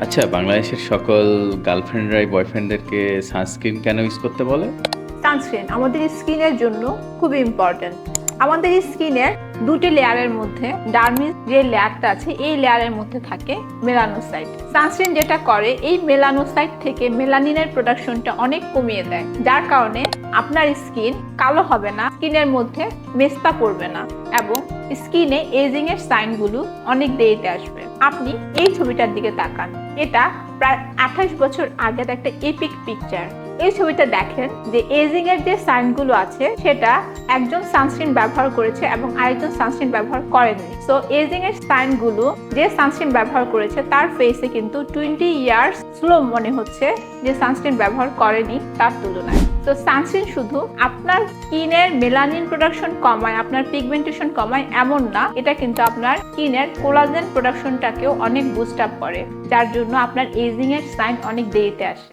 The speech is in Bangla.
আচ্ছা, বাংলাদেশের সকল গার্লফ্রেন্ডরাই বয়ফ্রেন্ডদেরকে সানস্ক্রিন কেন ইউজ করতে বলে? সানস্ক্রিন আমাদের স্কিনের জন্য খুবই ইম্পর্টেন্ট। আমাদের স্কিনের দুটি লেয়ারের মধ্যে ডার্মিস যে লেয়ারটা আছে এই লেয়ারের মধ্যে থাকে মেলানোসাইট। সানস্ক্রিন যেটা করে এই মেলানোসাইট থেকে মেলানিনের প্রোডাকশনটা অনেক কমিয়ে দেয়, যার কারণে আপনার স্কিন কালো হবে না, স্কিনের মধ্যে মেস্তা পড়বে না এবং স্কিনে এজিং এর সাইনগুলো অনেক দেরিতে আসবে। আপনি এই ছবিটার দিকে তাকান, এটা প্রায় 28 বছর আগের একটা এপিক পিকচার। এই ছবিটা দেখেন যে এজিং এর যে সাইনগুলো আছে সেটা একজন সানস্ক্রিন ব্যবহার করেছে এবং আরেকজন সানস্ক্রিন ব্যবহার করেনি। সো এজিং এর সাইনগুলো যে সানস্ক্রিন ব্যবহার করেছে তার ফেসে কিন্তু 20 ইয়ার্স স্লো মনে হচ্ছে, যে সানস্ক্রিন ব্যবহার করেনি তার তুলনায়। তো সানস্ক্রিন শুধু আপনার স্কিনের মেলানিন প্রোডাকশন কমায়, আপনার পিগমেন্টেশন কমায় এমন না, এটা কিন্তু আপনার স্কিনের কোলাজেন প্রোডাকশনটাকেও অনেক বুস্ট আপ করে, যার জন্য আপনার এজিং এর সাইন অনেক দেরিতে আসে।